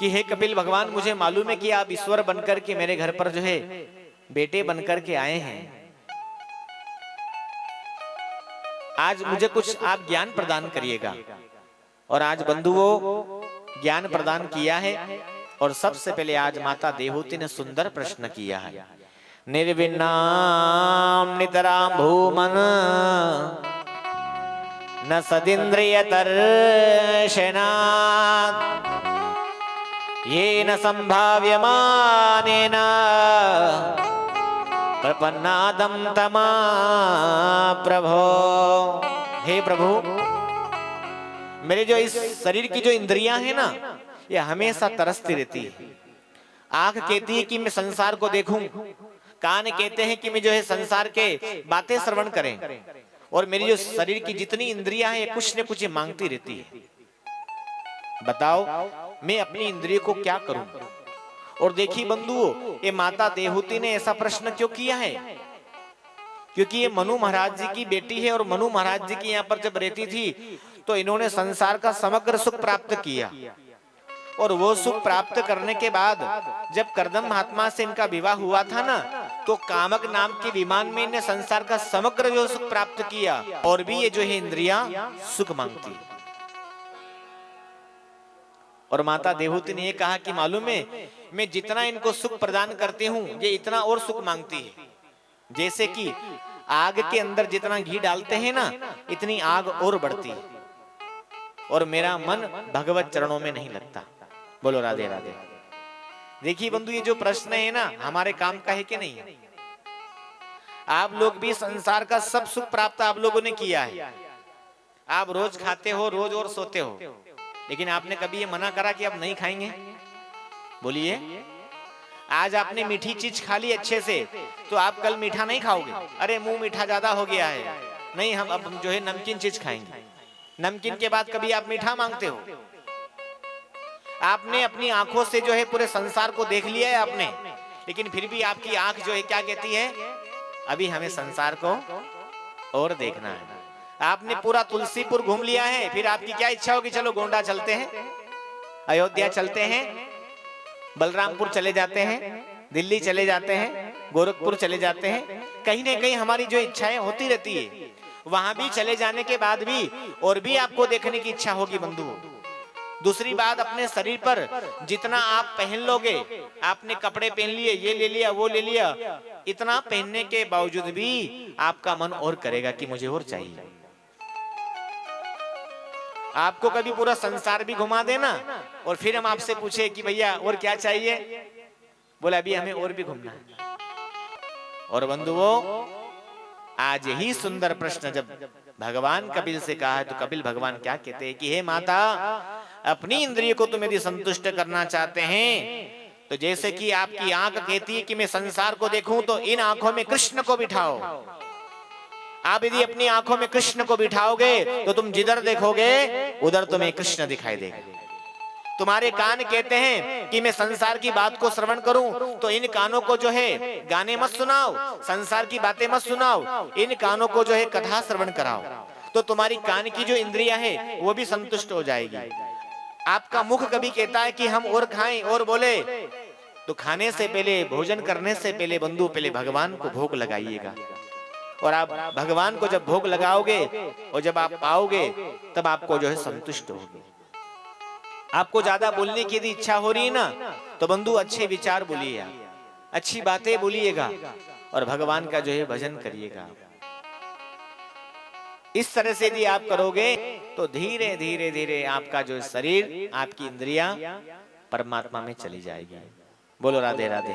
कि हे कपिल भगवान, मुझे मालूम है कि आप ईश्वर बनकर के मेरे घर पर जो है बेटे बनकर के आए हैं। आज मुझे कुछ आप ज्ञान प्रदान करिएगा। और आज बंधुओं ज्ञान प्रदान किया है। और सबसे पहले आज माता देवहूति ने सुंदर प्रश्न किया है। निर्विन्नाम नितराम भूमन न सदिन्द्रिय तर्शनात् येन संभाव्यमानेन प्रपन्नादं तमा प्रभो। हे प्रभु, मेरे जो इस शरीर की जो इंद्रियां हैं ना, ये हमेशा तरसती रहती है। आंख कहती है कि मैं संसार को देखूं, कान कहते हैं कि मैं जो है संसार के बातें श्रवण करें, और मेरी जो शरीर की जितनी इंद्रियां हैं कुछ न कुछ मांगती रहती है। बताओ मैं अपनी इंद्रियों को क्या करूं। और देखिए बंधुओं, ये माता देवहूति ने ऐसा प्रश्न क्यों किया है? क्योंकि ये मनु महाराज जी की बेटी है, और मनु महाराज जी की यहाँ पर जब रहती थी तो इन्होंने संसार का समग्र सुख प्राप्त किया। और वो सुख प्राप्त करने के बाद जब कर्दम महात्मा से इनका विवाह हुआ था ना, तो कामक नाम के विमान में इन्हें संसार का समग्र जो सुख प्राप्त किया। और भी ये जो है इंद्रियां सुख मांगती है। और माता देवहूति ने ये कहा कि मालूम है, मैं जितना इनको सुख प्रदान करती हूँ ये इतना और सुख मांगती है। जैसे कि आग के अंदर जितना घी डालते हैं ना, इतनी आग और बढ़ती है। और मेरा मन भगवत चरणों में नहीं लगता। बोलो राधे राधे। देखिए बंधु, ये जो प्रश्न है ना, हमारे काम का है कि नहीं? आप लोग भी संसार का सब सुख प्राप्त आप लोगों ने किया है। आप रोज खाते हो, रोज और सोते हो, लेकिन आपने कभी ये मना करा कि आप नहीं खाएंगे? बोलिए। आज आपने मीठी चीज खा ली अच्छे से, तो आप कल मीठा नहीं खाओगे। अरे मुंह मीठा ज्यादा हो गया है, नहीं हम अब जो है नमकीन चीज खाएंगे। नमकीन के बाद कभी आप मीठा मांगते हो? आपने अपनी आंखों से जो है पूरे संसार को देख लिया है आपने, लेकिन फिर भी आपकी आंख जो है क्या कहती है? अभी हमें संसार को और देखना है। आपने पूरा तुलसीपुर घूम लिया है, फिर आपकी क्या इच्छा होगी? चलो गोंडा चलते हैं, अयोध्या चलते हैं, बलरामपुर चले जाते हैं, दिल्ली चले जाते हैं, गोरखपुर चले जाते हैं। कहीं ना कहीं हमारी जो इच्छाएं होती रहती है। वहां भी चले जाने के बाद भी और भी आपको देखने की इच्छा होगी बंधु। दूसरी बात, अपने शरीर पर जितना आप पहन लोगे, आपने कपड़े पहन लिए, ये ले लिया, वो ले लिया, इतना पहनने के बावजूद भी आपका मन और करेगा कि मुझे और चाहिए। आपको कभी पूरा संसार भी घुमा देना और फिर हम आपसे पूछे कि भैया और क्या चाहिए? बोला अभी हमें और भी घूमना है। और बंधुओं, आज यही सुंदर प्रश्न जब भगवान कपिल से कहा है, तो कपिल भगवान क्या कहते हैं कि हे माता, अपनी इंद्रिय को तुम यदि संतुष्ट करना चाहते हैं, तो जैसे कि आपकी आंख कहती है कि मैं संसार को देखूं, तो इन आंखों में कृष्ण को बिठाओ। आप यदि अपनी आंखों में कृष्ण को बिठाओगे तो तुम जिधर देखोगे उधर तुम्हें कृष्ण दिखाई देगा। तुम्हारे कान कहते हैं कि मैं संसार की बात को श्रवण करूं, तो इन कानों को जो है गाने मत सुनाओ, संसार की बातें मत सुनाओ, इन कानों को जो है कथा श्रवण कराओ। तो तुम्हारी कान की जो इंद्रियां है वो भी संतुष्ट हो जाएगी। आपका मुख कभी कहता है कि हम और खाएं और बोले, तो खाने से पहले, भोजन करने से पहले बंधु पहले भगवान को भोग लगाइएगा। और आप भगवान को जब भोग लगाओगे और जब आप पाओगे, तब आपको जो है संतुष्ट होगे। आपको ज्यादा बोलने की यदि इच्छा हो रही है ना, तो बंधु अच्छे विचार बोलिए, अच्छी बातें बोलिएगा और भगवान का जो है भजन करिएगा। इस तरह से यदि आप करोगे तो धीरे धीरे धीरे आपका जो शरीर, आपकी इंद्रियां परमात्मा में चली जाएगी। बोलो राधे राधे।